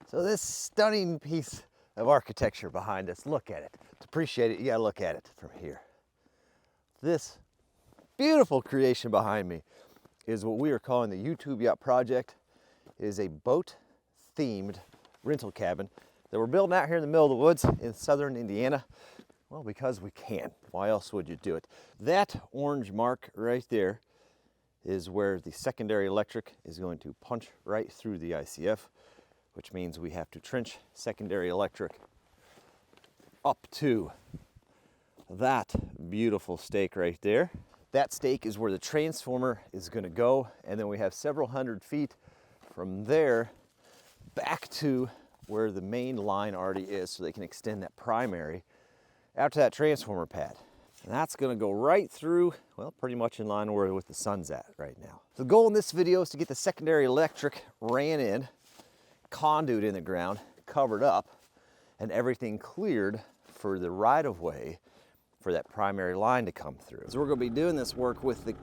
So this stunning piece of architecture behind us, look at it. To appreciate it, you gotta look at it from here. This beautiful creation behind me is what we are calling the YouTube Yacht Project. It is a boat-themed rental cabin that we're building out here in the middle of the woods in southern Indiana. Well, because we can. Why else would you do it? That orange mark right there is where the secondary electric is going to punch right through the ICF, which means we have to trench secondary electric up to that beautiful stake right there. That stake is where the transformer is going to go, and then we have several hundred feet from there back to where the main line already is, so they can extend that primary out to that transformer pad. And that's going to go right through, well, pretty much in line where the sun's at right now. The goal in this video is to get the secondary electric ran in, conduit in the ground, covered up, and everything cleared for the right-of-way for that primary line to come through. So we're going to be doing this work with the,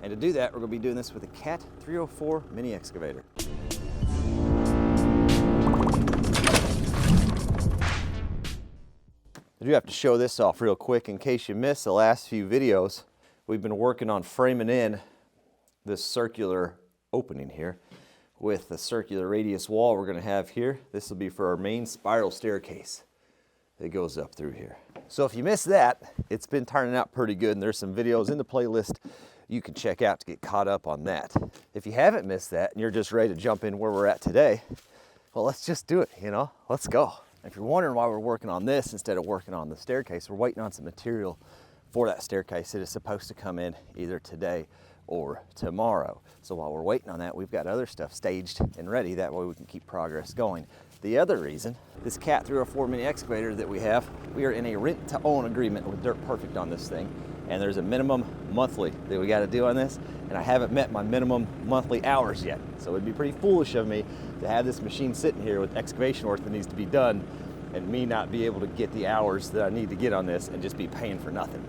and to do that, we're going to be doing this with the Cat 304 mini excavator. I do have to show this off real quick in case you missed the last few videos. We've been working on framing in this circular opening here with the circular radius wall we're going to have here. This will be for our main spiral staircase that goes up through here. So if you missed that, it's been turning out pretty good, and there's some videos in the playlist you can check out to get caught up on that. If you haven't missed that and you're just ready to jump in where we're at today, well, let's just do it, you know, let's go. If you're wondering why we're working on this instead of working on the staircase, we're waiting on some material for that staircase. It is supposed to come in either today or tomorrow. So while we're waiting on that, we've got other stuff staged and ready. That way we can keep progress going. The other reason, this Cat 304 mini excavator that we have, we are in a rent-to-own agreement with Dirt Perfect on this thing. And there's a minimum monthly that we got to do on this, and I haven't met my minimum monthly hours yet. So it'd be pretty foolish of me to have this machine sitting here with excavation work that needs to be done and me not be able to get the hours that I need to get on this and just be paying for nothing.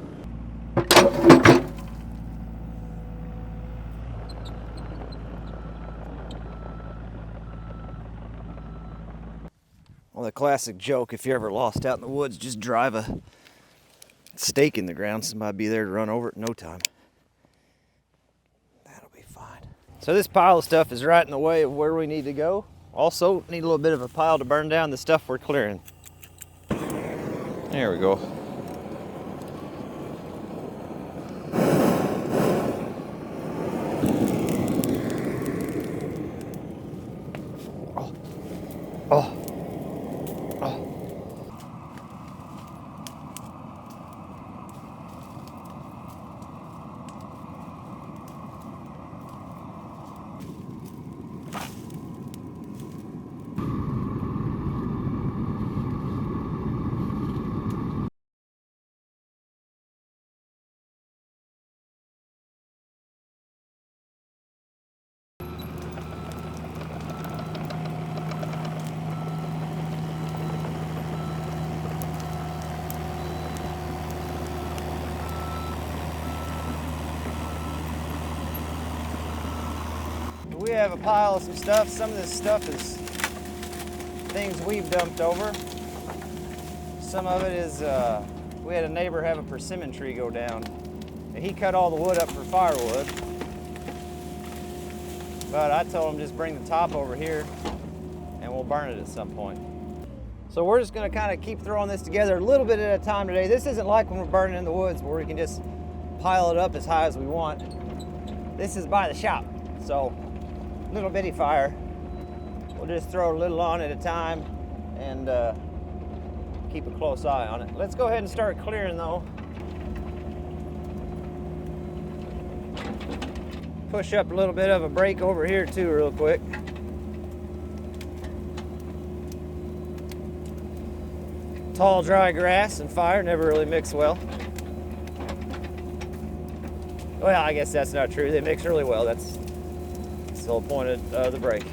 Well, the classic joke, if you're ever lost out in the woods, just drive a stake in the ground, somebody be there to run over it in no time. That'll be fine. So this pile of stuff is right in the way of where we need to go. Also, need a little bit of a pile to burn down the stuff we're clearing. There we go. Oh. We have a pile of some stuff. Some of this stuff is things we've dumped over. Some of it is, we had a neighbor have a persimmon tree go down, and he cut all the wood up for firewood. But I told him just bring the top over here and we'll burn it at some point. So we're just gonna kind of keep throwing this together a little bit at a time today. This isn't like when we're burning in the woods where we can just pile it up as high as we want. This is by the shop, so little bitty fire. We'll just throw a little on at a time and keep a close eye on it. Let's go ahead and start clearing though. Push up a little bit of a break over here too real quick. Tall dry grass and fire never really mix well. Well, I guess that's not true. They mix really well. That's the whole point of the break.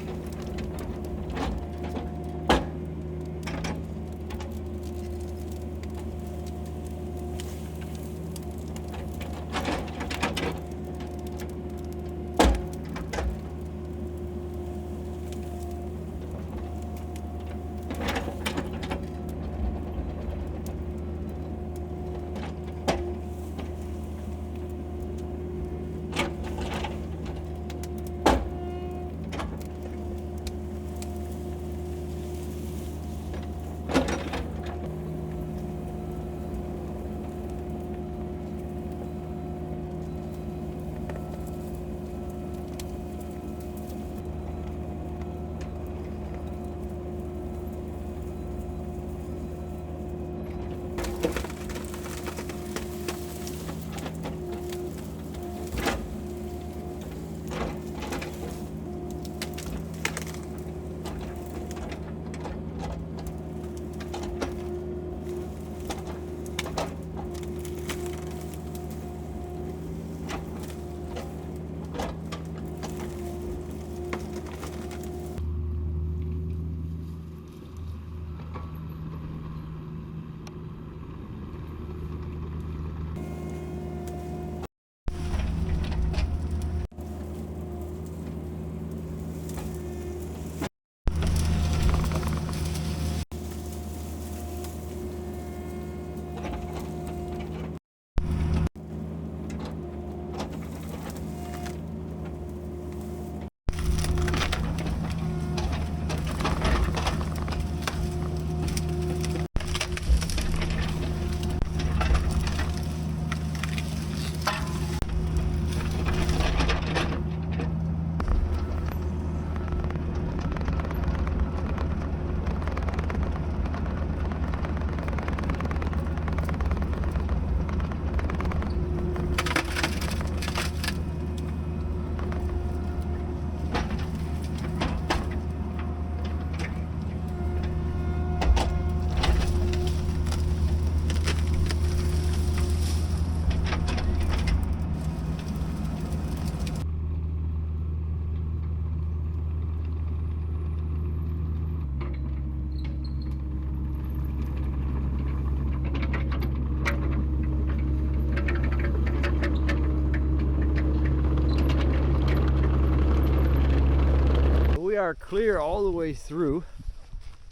are clear all the way through.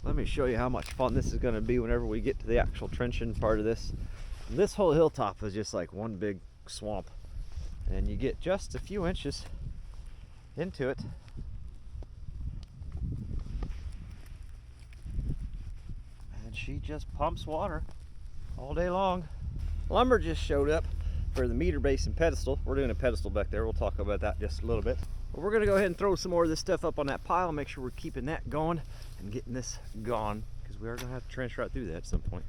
Let me show you how much fun this is going to be whenever we get to the actual trenching part of this. And this whole hilltop is just like one big swamp, and you get just a few inches into it. And she just pumps water all day long. Lumber just showed up for the meter base and pedestal. We're doing a pedestal back there. We'll talk about that just a little bit. But we're gonna go ahead and throw some more of this stuff up on that pile, make sure we're keeping that going and getting this gone, because we are gonna have to trench right through that at some point.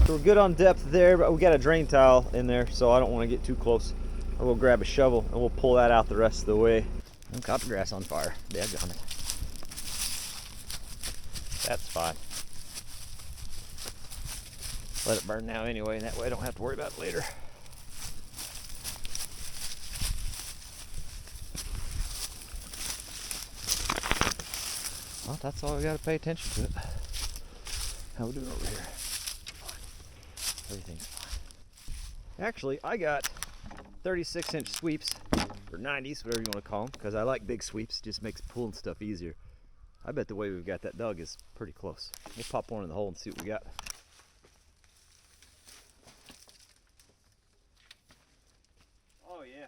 We're good on depth there, but we got a drain tile in there, so I don't want to get too close. I will grab a shovel and we'll pull that out the rest of the way. And caught the grass on fire. Daggone it. That's fine. Let it burn now anyway, and that way I don't have to worry about it later. Well, that's all we got to pay attention to it. How we doing over here? Everything's fine. Actually, I got 36-inch sweeps, or 90s, whatever you want to call them, because I like big sweeps. It just makes pulling stuff easier. I bet the way we've got that dug is pretty close. We'll pop one in the hole and see what we got. Oh yeah.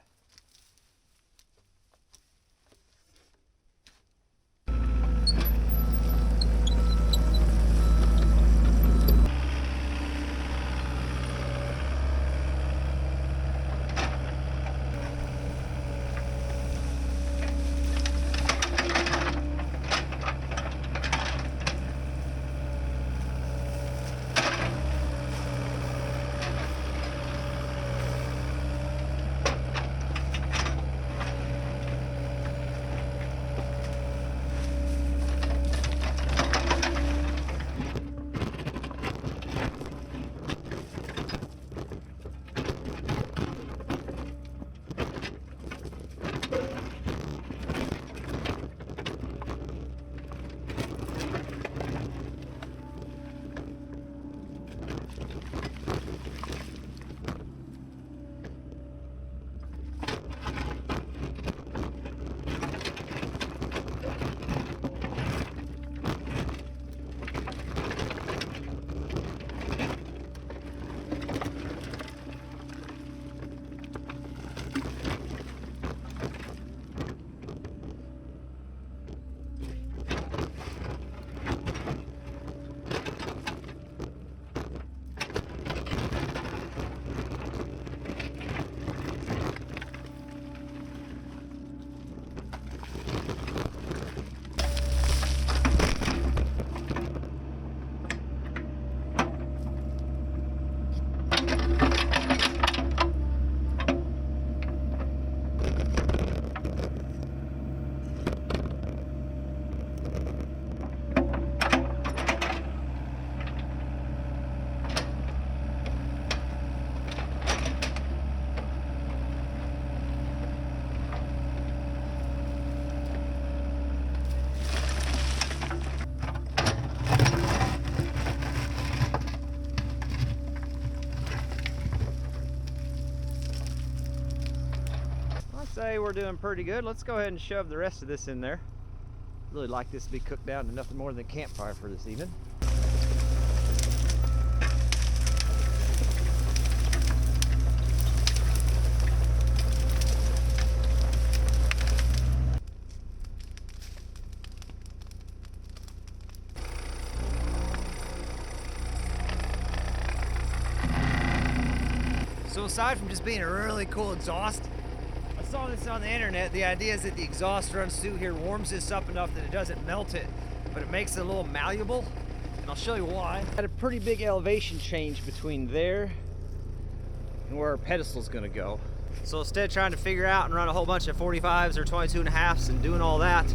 say we're doing pretty good. Let's go ahead and shove the rest of this in there. Really like this to be cooked down to nothing more than a campfire for this evening. So aside from just being a really cool exhaust, I saw this on the internet. The idea is that the exhaust runs through here, warms this up enough that it doesn't melt it, but it makes it a little malleable, and I'll show you why. Had a pretty big elevation change between there and where our pedestal is gonna go. So instead of trying to figure out and run a whole bunch of 45s or 22.5s and doing all that,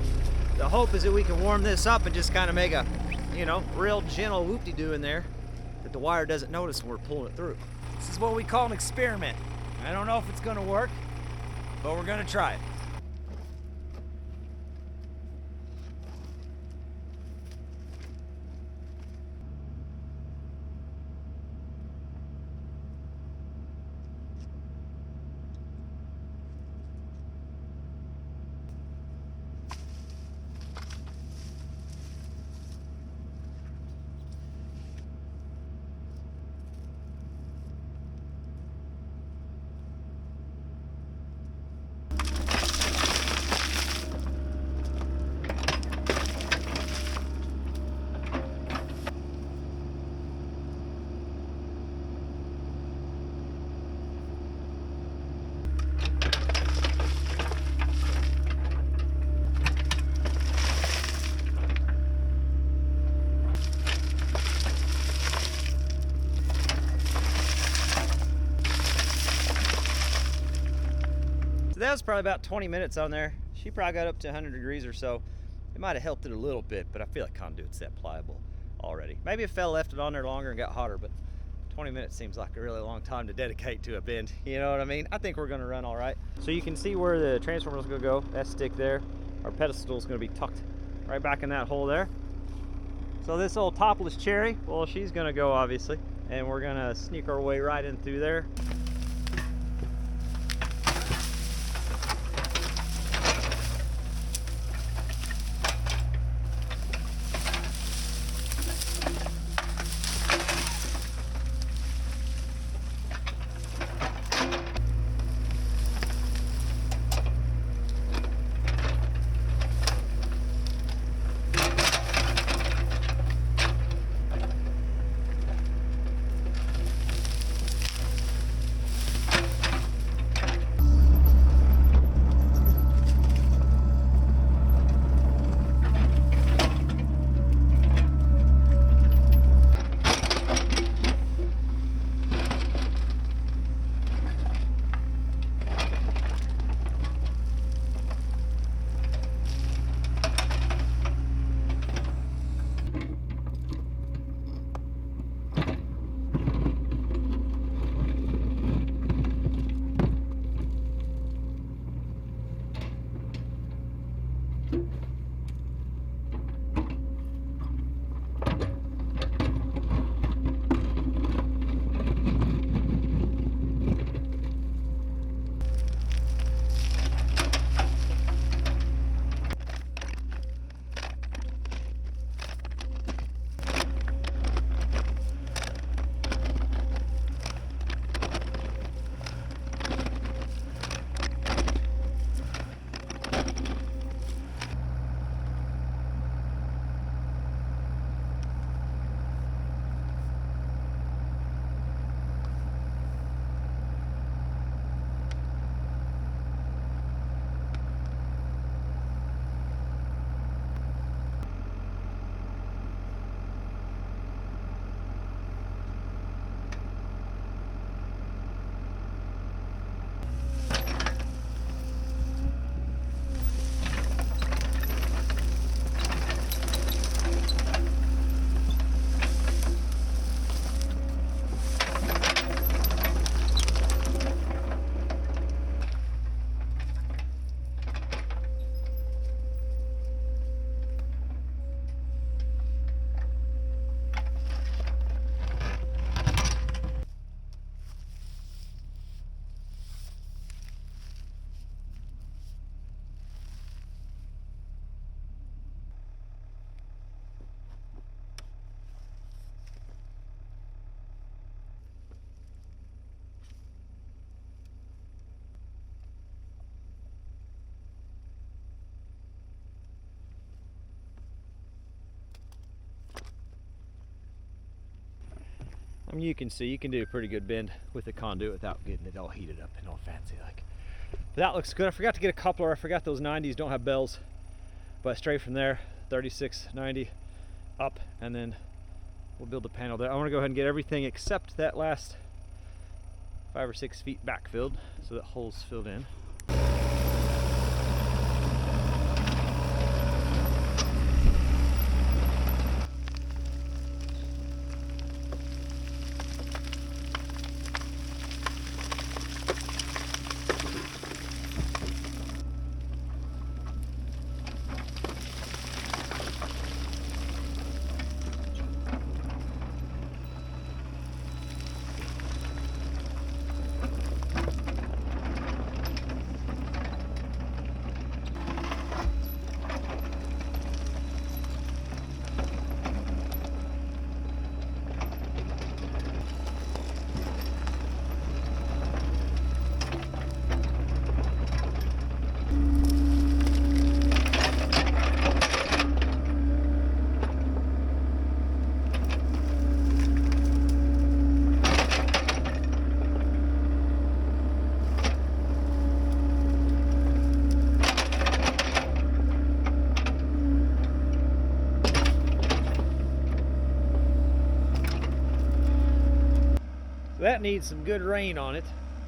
the hope is that we can warm this up and just kind of make a, you know, real gentle whoop-de-doo in there that the wire doesn't notice when we're pulling it through. This is what we call an experiment. I don't know if it's gonna work, but we're gonna try it. So that was probably about 20 minutes on there. She probably got up to 100 degrees or so. It might have helped it a little bit, but I feel like Conduit's that pliable already. Maybe if Phil left it on there longer and got hotter, but 20 minutes seems like a really long time to dedicate to a bend. You know what I mean? I think we're gonna run all right. So you can see where the transformer's gonna go, that stick there. Our pedestal's gonna be tucked right back in that hole there. So this old topless cherry, well, she's gonna go obviously, and we're gonna sneak our way right in through there. I mean, you can see, you can do a pretty good bend with the conduit without getting it all heated up and all fancy like. But that looks good. I forgot to get a coupler. I forgot those 90s don't have bells. But straight from there, 36, 90, up, and then we'll build the panel there. I want to go ahead and get everything except that last 5 or 6 feet backfilled, so that hole's filled in. So that needs some good rain on it,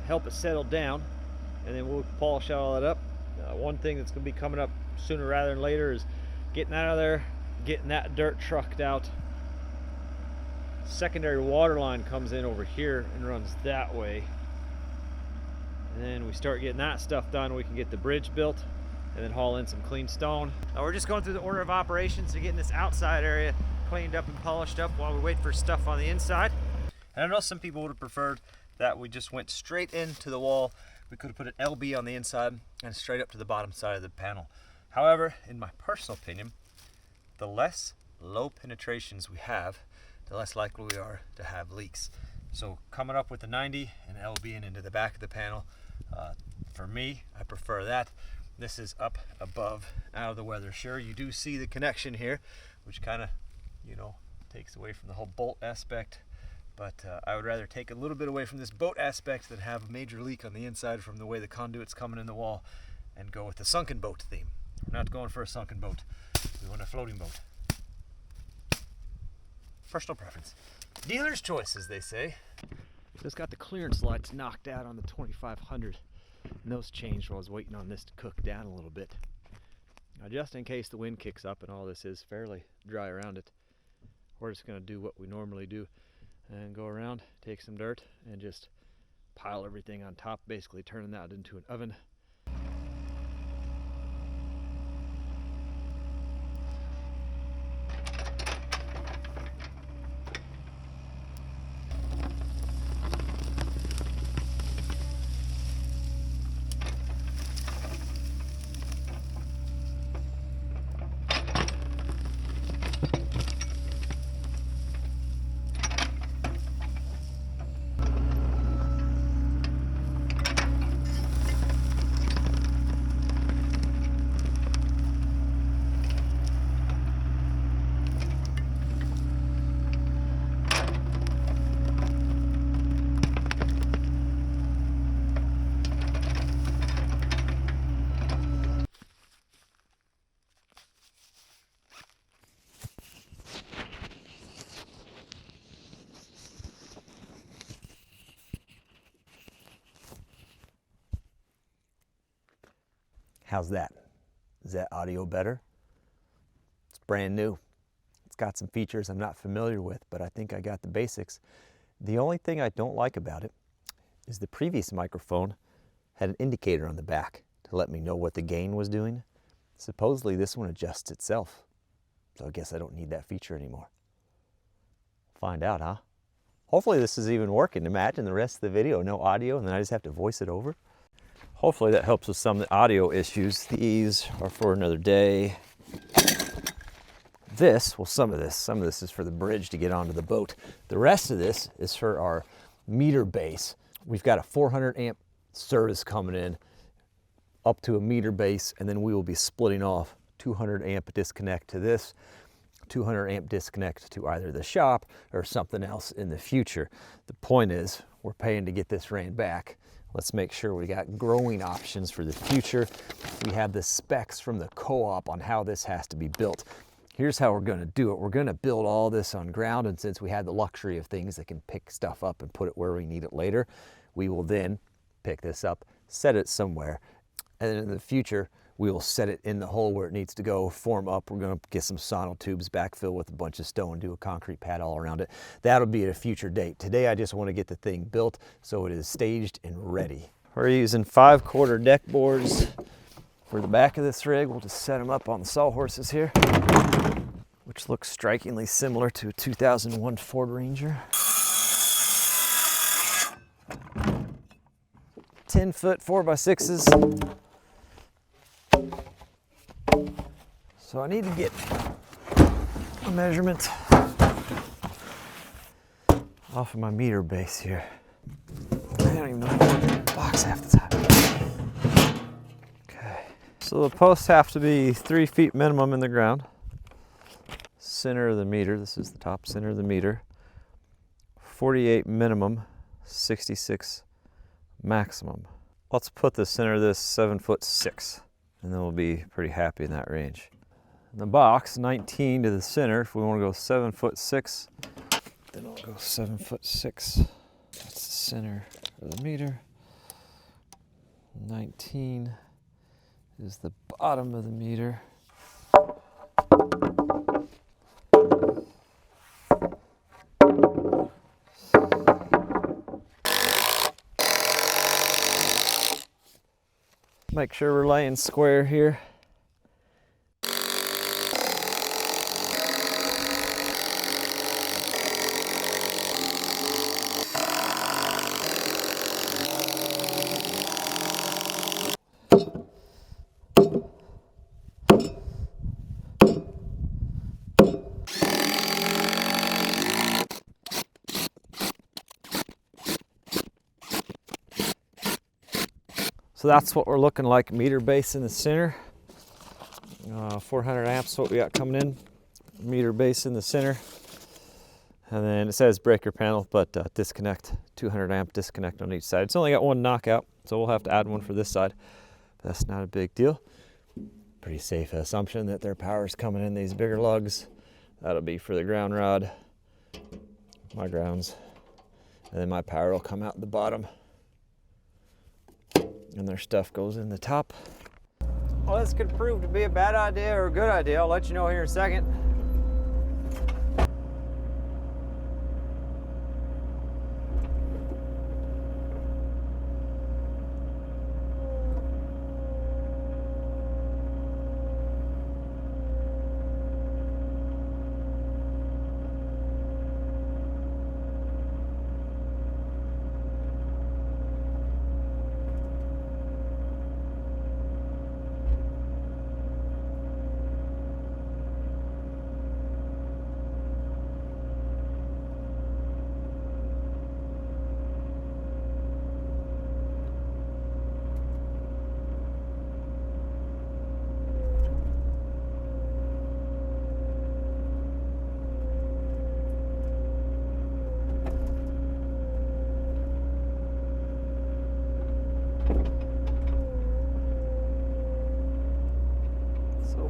help it settle down, and then we'll polish all that up. One thing that's going to be coming up sooner rather than later is getting out of there, getting that dirt trucked out. Secondary water line comes in over here and runs that way. And then we start getting that stuff done, we can get the bridge built and then haul in some clean stone. Now we're just going through the order of operations to getting this outside area cleaned up and polished up while we wait for stuff on the inside. And I know some people would have preferred that we just went straight into the wall. We could have put an LB on the inside and straight up to the bottom side of the panel. However, in my personal opinion, the less low penetrations we have, the less likely we are to have leaks. So coming up with the 90 and LBing into the back of the panel, for me, I prefer that. This is up above, out of the weather. Sure, you do see the connection here, which kind of, you know, takes away from the whole bolt aspect. But I would rather take a little bit away from this boat aspect than have a major leak on the inside from the way the conduit's coming in the wall, and go with the sunken boat theme. We're not going for a sunken boat. We want a floating boat. Personal preference. Dealer's choice, as they say. Just got the clearance lights knocked out on the 2500. And those changed while I was waiting on this to cook down a little bit. Now, just in case the wind kicks up and all this is fairly dry around it, we're just going to do what we normally do and go around, take some dirt, and just pile everything on top, basically turning that into an oven. How's that? Is that audio better? It's brand new. It's got some features I'm not familiar with, but I think I got the basics. The only thing I don't like about it is the previous microphone had an indicator on the back to let me know what the gain was doing. Supposedly this one adjusts itself, so I guess I don't need that feature anymore. Find out, huh? Hopefully this is even working. Imagine the rest of the video, no audio, and then I just have to voice it over. Hopefully that helps with some of the audio issues. These are for another day. This, well, some of this is for the bridge to get onto the boat. The rest of this is for our meter base. We've got a 400 amp service coming in up to a meter base, and then we will be splitting off 200 amp disconnect to this 200 amp disconnect to either the shop or something else in the future. The point is, we're paying to get this ran back. Let's make sure we got growing options for the future. We have the specs from the co-op on how this has to be built. Here's how we're gonna do it. We're gonna build all this on ground, and since we have the luxury of things that can pick stuff up and put it where we need it later, we will then pick this up, set it somewhere, and then in the future, we will set it in the hole where it needs to go, form up. We're gonna get some sono tubes, backfill with a bunch of stone, do a concrete pad all around it. That'll be at a future date. Today, I just wanna get the thing built so it is staged and ready. We're using 5/4 deck boards for the back of this rig. We'll just set them up on the sawhorses here, which looks strikingly similar to a 2001 Ford Ranger. 10-foot 4x6s. So I need to get a measurement off of my meter base here. I don't even know how to work the box half the time. Okay. So the posts have to be 3 feet minimum in the ground. Center of the meter, this is the top center of the meter. 48 minimum, 66 maximum. Let's put the center of this 7'6", and then we'll be pretty happy in that range. In the box, 19 to the center. If we want to go 7'6", then I'll go 7'6". That's the center of the meter. 19 is the bottom of the meter. Make sure we're laying square here. So that's what we're looking like, meter base in the center. 400 amps, what we got coming in. Meter base in the center. And then it says breaker panel, but disconnect, 200 amp disconnect on each side. It's only got one knockout, so we'll have to add one for this side. That's not a big deal. Pretty safe assumption that their power is coming in these bigger lugs. That'll be for the ground rod, my grounds, and then my power will come out the bottom. And their stuff goes in the top. Well, this could prove to be a bad idea or a good idea. I'll let you know here in a second.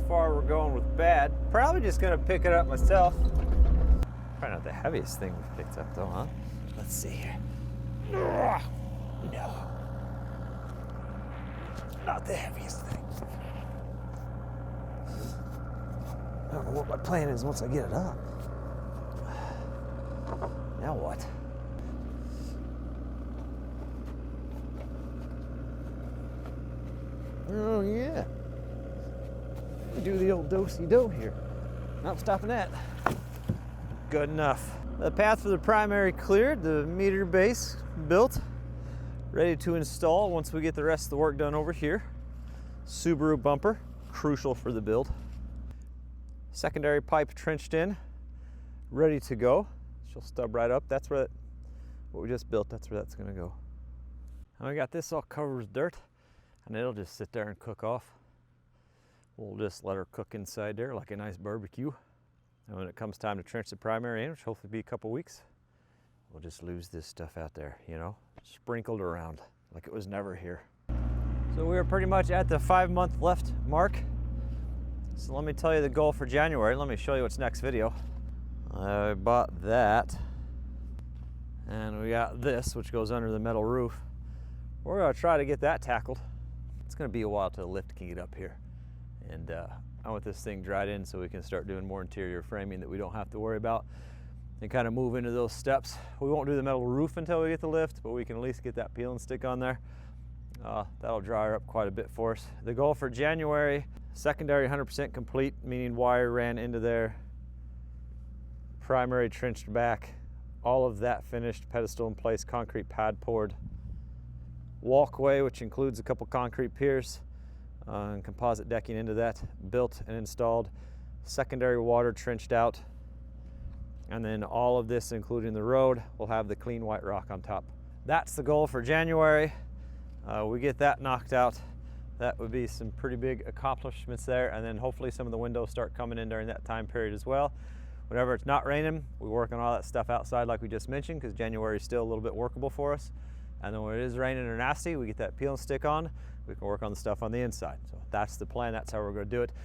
Far we're going with bad. Probably just gonna pick it up myself. Probably not the heaviest thing we've picked up though, huh? Let's see here. No, not the heaviest thing. I don't know what my plan is once I get it up. Now what? Oh yeah. Do the old do-si-do here. Not stopping that. Good enough. The path for the primary cleared, the meter base built, ready to install once we get the rest of the work done over here. Subaru bumper, crucial for the build. Secondary pipe trenched in, ready to go. She'll stub right up. That's where what we just built, that's where that's gonna go. And we got this all covered with dirt, and it'll just sit there and cook off. We'll just let her cook inside there like a nice barbecue. And when it comes time to trench the primary in, which hopefully be a couple weeks, we'll just lose this stuff out there, you know, sprinkled around like it was never here. So we're pretty much at the 5-month left mark. So let me tell you the goal for January. Let me show you what's next video. I bought that, and we got this, which goes under the metal roof. We're gonna try to get that tackled. It's gonna be a while till the lift can get up here. And I want this thing dried in so we can start doing more interior framing that we don't have to worry about and kind of move into those steps. We won't do the metal roof until we get the lift, but we can at least get that peel and stick on there. That'll dry her up quite a bit for us. The goal for January, secondary 100% complete, meaning wire ran into there, primary trenched back, all of that finished, pedestal in place, concrete pad poured, walkway, which includes a couple concrete piers, and composite decking into that, built and installed, secondary water trenched out, and then all of this, including the road, will have the clean white rock on top. That's the goal for January. We get that knocked out. That would be some pretty big accomplishments there, and then hopefully some of the windows start coming in during that time period as well. Whenever it's not raining, we work on all that stuff outside like we just mentioned, because January is still a little bit workable for us. And then when it is raining or nasty, we get that peel and stick on. We can work on the stuff on the inside. So that's the plan. That's how we're going to do it.